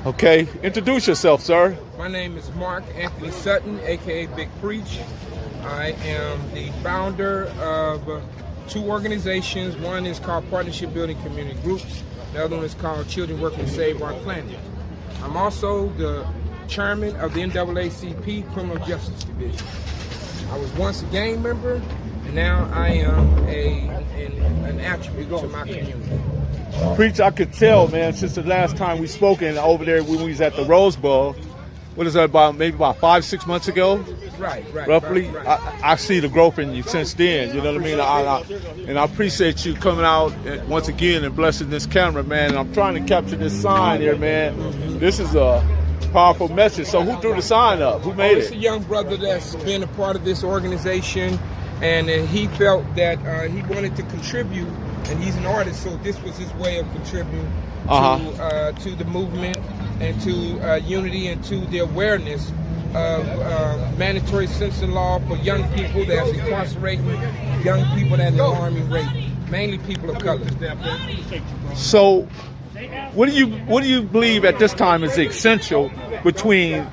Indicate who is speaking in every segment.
Speaker 1: Okay, introduce yourself, sir.
Speaker 2: My name is Mark Anthony Sutton, aka Big Preach. I am the founder of two organizations. One is called Partnership Building Community Groups. The other one is called Children Working to Save Our Planet. I'm also the chairman of the NAACP Criminal Justice Division. I was once a gang member, and now I am an attribute to my community.
Speaker 1: Preach, I could tell, man, since the last time we spoke in over there when we was at the Rose Bowl. What is that, maybe about 5-6 months ago?
Speaker 2: Right.
Speaker 1: Roughly. I see the growth in you since then, you know what I mean? And I appreciate you coming out once again and blessing this camera, man. And I'm trying to capture this sign here, man. This is a powerful message. So who threw the sign up? Who made it?
Speaker 2: It's a young brother that's been a part of this organization, and he felt that he wanted to contribute, and he's an artist, so this was his way of contributing to the movement and to unity and to the awareness of mandatory sentencing law for young people that's incarcerating young people at an alarming rate, mainly people of color.
Speaker 1: So what do you believe at this time is essential between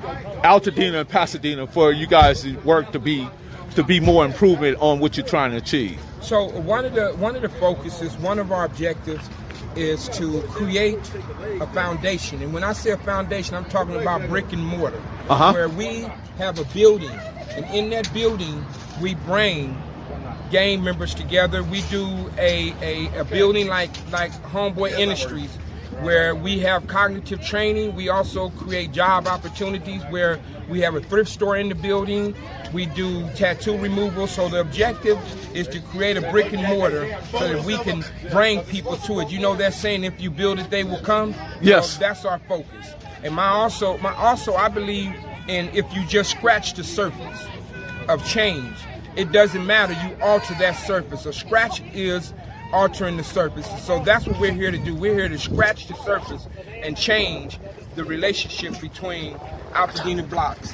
Speaker 1: Altadena and Pasadena for you guys to work to be more improvement on what you're trying to achieve?
Speaker 2: So one of the focuses, one of our objectives is to create a foundation. And when I say a foundation, I'm talking about brick and mortar, where we have a building, and in that building we bring gang members together. We do a building like Homeboy Industries, where we have cognitive training. We also create job opportunities where we have a thrift store in the building. We do tattoo removal. So the objective is to create a brick and mortar so that we can bring people to it. You know that saying, if you build it, they will come?
Speaker 1: Yes.
Speaker 2: So that's our focus. And I believe in, if you just scratch the surface of change, it doesn't matter, you alter that surface. A scratch is altering the surface. So that's what we're here to do. We're here to scratch the surface and change the relationship between Altadena blocks.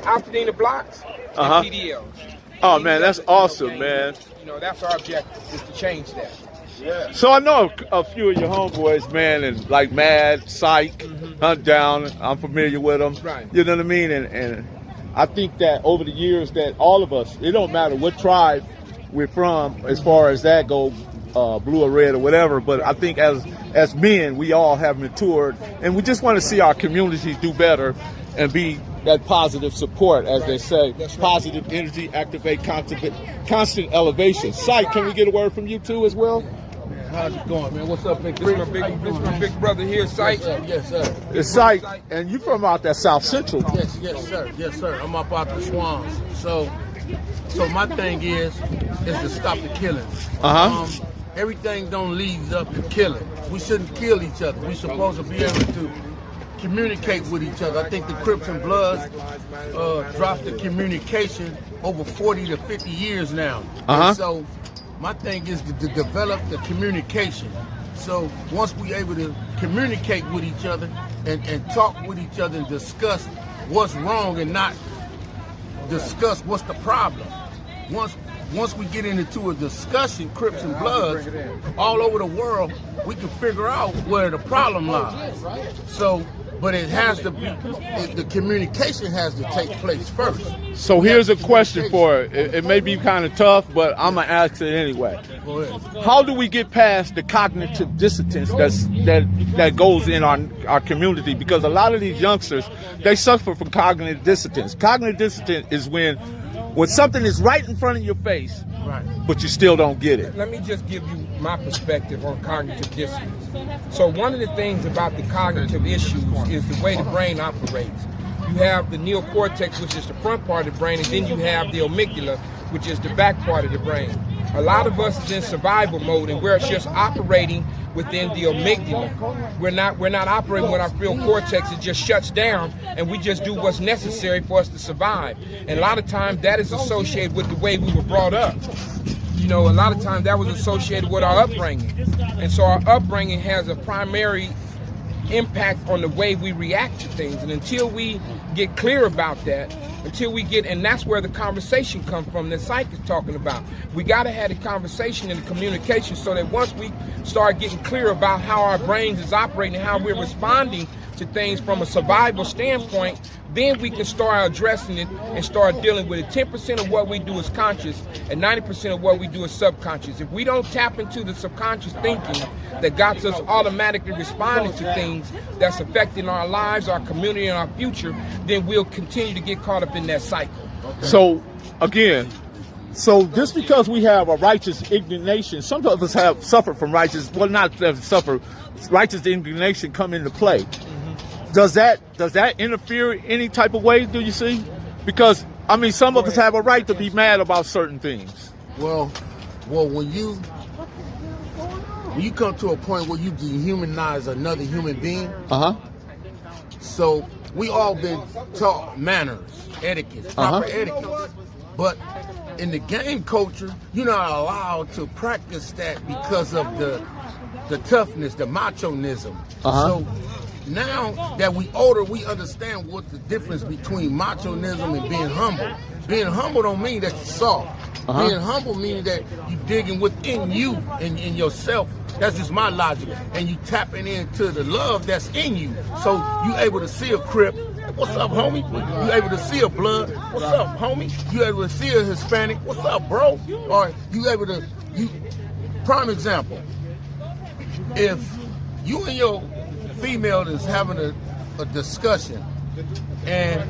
Speaker 2: Altadena blocks and PDLs.
Speaker 1: Oh man, that's awesome, man.
Speaker 2: You know, that's our objective, is to change that. Yeah.
Speaker 1: So I know a few of your homeboys, man, and like Mad, Psych, Hunt Down. I'm familiar with them.
Speaker 2: Right.
Speaker 1: You know what I mean? And I think that over the years that all of us, it don't matter what tribe we're from as far as that go, blue or red or whatever, but I think as men we all have matured, and we just want to see our community do better and be that positive support, as they say.
Speaker 2: That's right.
Speaker 1: Positive energy, activate constant elevation. Sight, can we get a word from you too as well?
Speaker 3: Man, how's it going, man? What's up, Big
Speaker 2: This is my big brother here, Sight.
Speaker 3: Yes, sir.
Speaker 1: It's Sight, and you from out that South Central.
Speaker 3: Yes, sir. I'm up out the Swans. So my thing is to stop the killing. Everything don't lead up to killing. We shouldn't kill each other. We're supposed to be able to communicate with each other. I think the Crips and Bloods dropped the communication over 40 to 50 years now. And so my thing is to develop the communication. So once we're able to communicate with each other and talk with each other and discuss what's wrong and not discuss what's the problem. Once we get into a discussion, Crips and Bloods, all over the world, we can figure out where the problem lies. So, but it has to be, the communication has to take place first.
Speaker 1: So here's a question for it. It may be kind of tough, but I'm gonna ask it anyway.
Speaker 3: Go ahead.
Speaker 1: How do we get past the cognitive dissonance that goes in our community? Because a lot of these youngsters, they suffer from cognitive dissonance. Cognitive dissonance is when something is right in front of your face, but you still don't get it.
Speaker 2: Let me just give you my perspective on cognitive dissonance. So one of the things about the cognitive issues is the way the brain operates. You have the neocortex, which is the front part of the brain, and then you have the amygdala, which is the back part of the brain. A lot of us is in survival mode, and we're just operating within the amygdala. We're not operating with our field cortex. It just shuts down, and we just do what's necessary for us to survive. And a lot of times that is associated with the way we were brought up. You know, a lot of times that was associated with our upbringing. And so our upbringing has a primary impact on the way we react to things. And until we get clear about that, and that's where the conversation comes from that Psych is talking about. We got to have the conversation and the communication so that once we start getting clear about how our brains is operating and how we're responding to things from a survival standpoint, then we can start addressing it and start dealing with it. 10% of what we do is conscious and 90% of what we do is subconscious. If we don't tap into the subconscious thinking that got us automatically responding to things that's affecting our lives, our community, and our future, then we'll continue to get caught up in that cycle.
Speaker 1: So, again, just because we have a righteous indignation, some of us have suffered from righteous indignation come into play. Does that interfere any type of way, do you see? Because, I mean, some of us have a right to be mad about certain things.
Speaker 3: Well, when you come to a point where you dehumanize another human being, so we all been taught manners, etiquette, proper etiquette. But in the game culture, you're not allowed to practice that because of the toughness, the macho-nism. So now that we older, we understand what the difference between macho-nism and being humble. Being humble don't mean that you're soft. Being humble means that you're digging within you and in yourself. That's just my logic. And you tapping into the love that's in you. So you able to see a Crip. What's up, homie? You able to see a Blood? What's up, homie? You able to see a Hispanic? What's up, bro? Or you able to, prime example, if you and your female is having a discussion and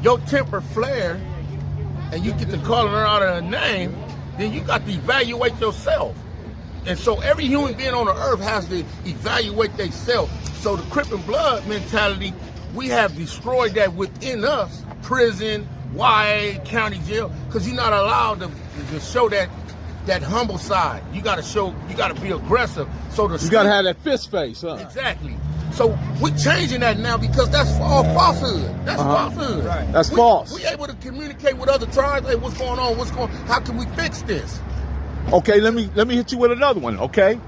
Speaker 3: your temper flare and you get to calling her out of her name, then you got to evaluate yourself. And so every human being on the earth has to evaluate themselves. So the Crip and Blood mentality, we have destroyed that within us. Prison, YA, county jail, because you're not allowed to show that humble side. You got to be aggressive. So you
Speaker 1: got to have that fist face, huh?
Speaker 3: Exactly. So we're changing that now because that's all falsehood. That's falsehood.
Speaker 1: Right. That's false.
Speaker 3: We able to communicate with other tribes. Hey, what's going on? How can we fix this?
Speaker 1: Okay, let me hit you with another one. Okay,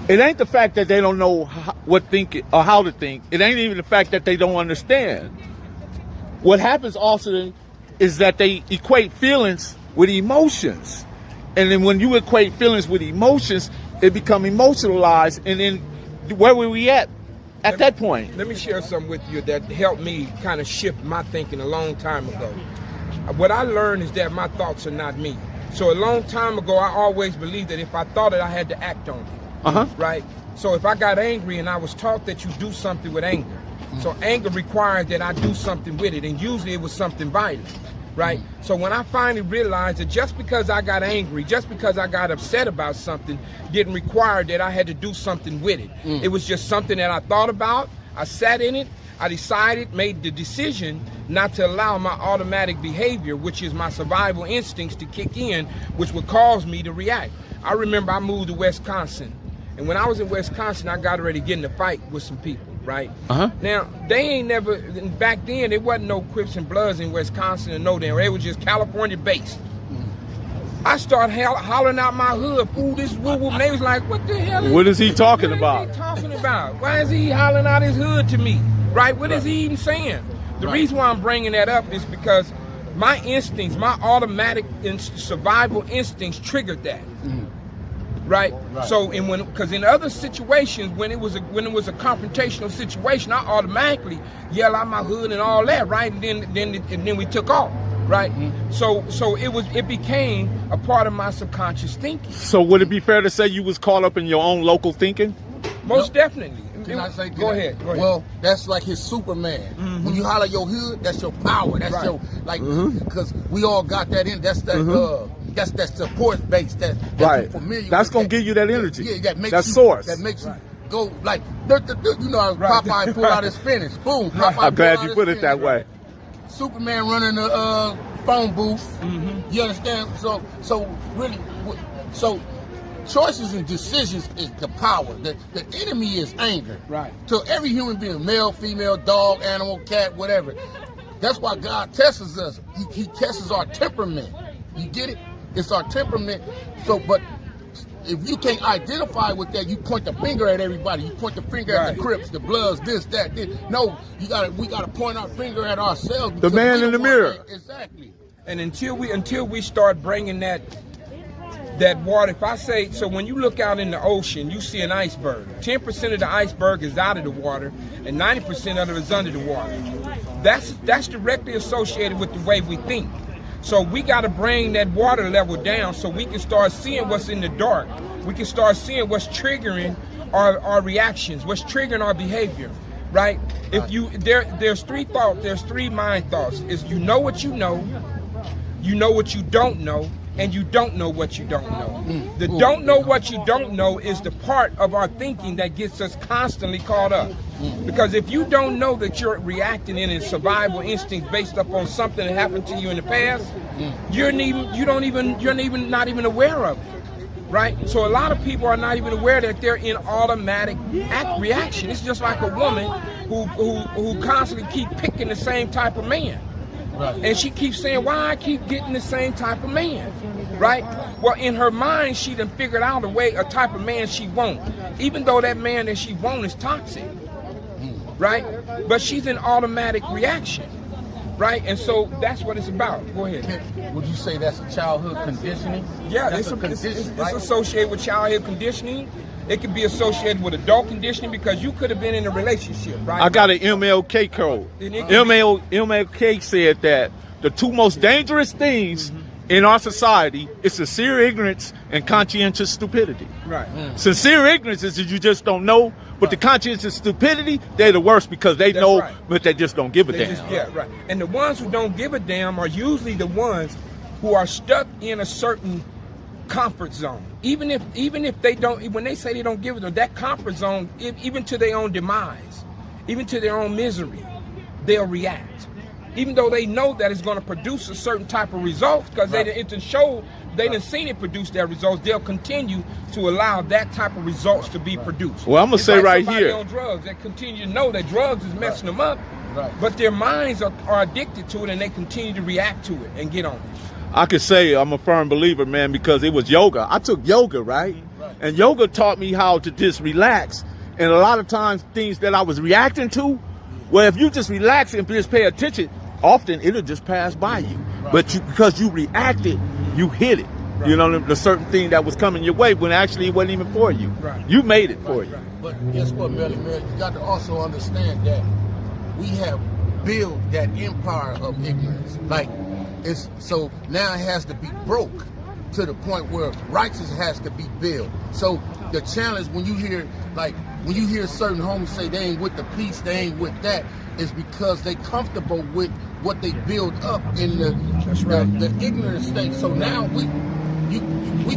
Speaker 1: it ain't the fact that they don't know what think or how to think. It ain't even the fact that they don't understand. What happens also is that they equate feelings with emotions, and then when you equate feelings with emotions, it become emotionalized, and then where were we at that point?
Speaker 2: Let me share something with you that helped me kind of shift my thinking a long time ago. What I learned is that my thoughts are not me. So a long time ago, I always believed that if I thought it, I had to act on it. Right? So if I got angry, and I was taught that you do something with anger. So anger requires that I do something with it, and usually it was something violent. Right? So when I finally realized that just because I got angry, just because I got upset about something, didn't require that I had to do something with it. It was just something that I thought about, I sat in it, I made the decision not to allow my automatic behavior, which is my survival instincts, to kick in, which would cause me to react. I remember I moved to Wisconsin, and when I was in Wisconsin, I got ready to get in a fight with some people. Right? Now, they ain't never, back then, there wasn't no Crips and Bloods in Wisconsin or no damn, they were just California based. I started hollering out my hood, fool, this woo-woo, and they was like, what the hell
Speaker 1: is he talking about?
Speaker 2: What is he talking about? Why is he hollering out his hood to me? Right? What is he even saying? The reason why I'm bringing that up is because my instincts, my automatic survival instincts triggered that. Right? So, because in other situations, when it was a confrontational situation, I automatically yell out my hood and all that, right? And then we took off, right? So it became a part of my subconscious thinking.
Speaker 1: So would it be fair to say you was caught up in your own local thinking?
Speaker 2: Most definitely.
Speaker 3: Can I say?
Speaker 2: Go ahead.
Speaker 3: Well, that's like his Superman. When you holler your hood, that's your power. That's your because we all got that in. That's that. That's that support base that
Speaker 1: right.
Speaker 3: Familiar
Speaker 1: that's
Speaker 3: with
Speaker 1: gonna
Speaker 3: that.
Speaker 1: give you that energy.
Speaker 3: Yeah, that makes
Speaker 1: that
Speaker 3: you,
Speaker 1: source.
Speaker 3: That makes you go like you know how Popeye pull out his spinach. Boom. Popeye
Speaker 1: I'm glad you put it that way.
Speaker 3: Superman running the phone booth. You understand? So really, choices and decisions is the power. The enemy is anger.
Speaker 2: Right.
Speaker 3: So every human being, male, female, dog, animal, cat, whatever. That's why God tests us. He tests our temperament. You get it? It's our temperament. So, but if you can't identify with that, you point the finger at everybody. You point the finger at the Crips, the Bloods, this, that, this. No, we gotta point our finger at ourselves.
Speaker 1: The man in the mirror.
Speaker 3: Exactly.
Speaker 2: And until we start bringing that water, if I say, so when you look out in the ocean, you see an iceberg. 10% of the iceberg is out of the water, and 90% of it is under the water. That's directly associated with the way we think. So we got to bring that water level down so we can start seeing what's in the dark. We can start seeing what's triggering our reactions, what's triggering our behavior, right? If there's three mind thoughts. Is you know what you know what you don't know, and you don't know what you don't know. The don't know what you don't know is the part of our thinking that gets us constantly caught up. Because if you don't know that you're reacting in a survival instinct based upon something that happened to you in the past, you're not even aware of it. Right? So a lot of people are not even aware that they're in automatic reaction. It's just like a woman who constantly keep picking the same type of man. Right. And she keeps saying, why I keep getting the same type of man, right? Well, in her mind, she done figured out a type of man she wants, even though that man that she wants is toxic, right? But she's in automatic reaction, right? And so that's what it's about. Go ahead.
Speaker 3: Would you say that's a childhood conditioning?
Speaker 2: Yeah, it's associated with childhood conditioning. It can be associated with adult conditioning because you could have been in a relationship, right?
Speaker 1: I got an MLK code. MLK said that the two most dangerous things in our society is sincere ignorance and conscientious stupidity.
Speaker 2: Right.
Speaker 1: Sincere ignorance is that you just don't know, but the conscientious stupidity, they're the worst because they know, but they just don't give a damn.
Speaker 2: Right. And the ones who don't give a damn are usually the ones who are stuck in a certain comfort zone. Even if they don't, when they say they don't give it them, that comfort zone, even to their own demise, even to their own misery, they'll react. Even though they know that it's going to produce a certain type of results, because they didn't seen it produce their results, they'll continue to allow that type of results to be produced.
Speaker 1: Well, I'm gonna say right here,
Speaker 2: on drugs, they continue to know that drugs is messing them up, but their minds are addicted to it, and they continue to react to it and get on it.
Speaker 1: I could say I'm a firm believer, man, because it was yoga. I took yoga, right? And yoga taught me how to just relax. And a lot of times things that I was reacting to, well, if you just relax and just pay attention, often it'll just pass by you. But because you reacted, you hit it. You know, the certain thing that was coming your way when actually it wasn't even for you. You made it for you.
Speaker 3: But guess what, Melly, you got to also understand that we have built that empire of ignorance. So now it has to be broke to the point where righteousness has to be built. So the challenge when you hear certain homies say they ain't with the peace, they ain't with that, is because they comfortable with what they build up in the ignorant state. So now we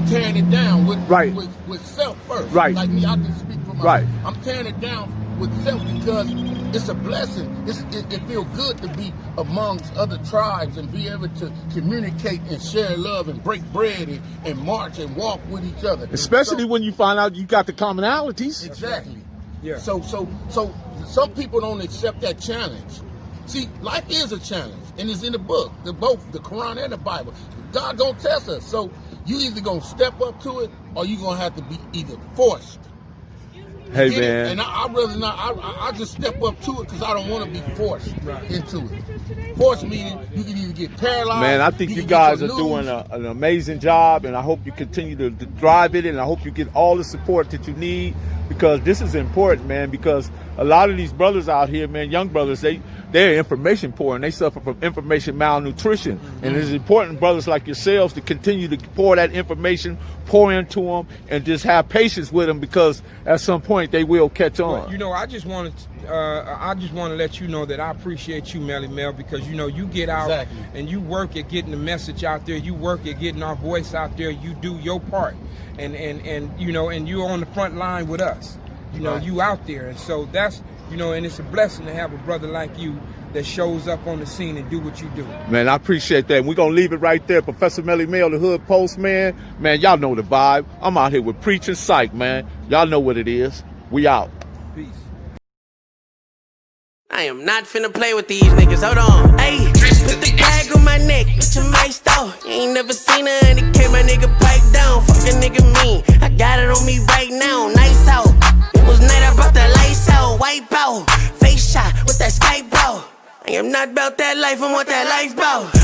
Speaker 3: tearing it down with self first.
Speaker 1: Right.
Speaker 3: Like me, I can speak for myself. I'm tearing it down with self because it's a blessing. It feels good to be amongst other tribes and be able to communicate and share love and break bread and march and walk with each other.
Speaker 1: Especially when you find out you got the commonalities.
Speaker 3: Exactly.
Speaker 2: Yeah.
Speaker 3: So some people don't accept that challenge. See, life is a challenge, and it's in the book, both the Quran and the Bible. God gonna test us. So you either gonna step up to it, or you gonna have to be either forced.
Speaker 1: Hey, man.
Speaker 3: And I'd rather not. I just step up to it because I don't want to be forced into it. Forced meaning you can either get paralyzed.
Speaker 1: Man, I think you guys are doing an amazing job, and I hope you continue to drive it, and I hope you get all the support that you need, because this is important, man, because a lot of these brothers out here, man, young brothers, they're information poor and they suffer from information malnutrition. And it's important, brothers like yourselves, to continue to pour that information, pour into them, and just have patience with them, because at some point they will catch on.
Speaker 2: Well, you know, I just want to let you know that I appreciate you, Melly Mel, because you know you get out and you work at getting the message out there. You work at getting our voice out there. You do your part, and you know, and you're on the front line with us. You know, you out there, and so that's, you know, and it's a blessing to have a brother like you that shows up on the scene and do what you do.
Speaker 1: Man, I appreciate that. We're going to leave it right there. Professor Melly Mel, the Hood Post, man. Man, y'all know the vibe. I'm out here with Preaching Psych, man. Y'all know what it is. We out.
Speaker 2: Peace.
Speaker 4: I am not finna play with these niggas. Hold on. Hey, put the tag on my neck. Bitch, I'm iced out. You ain't never seen her and it came my nigga pipe down. Fuck a nigga mean. I got life and what that life bout.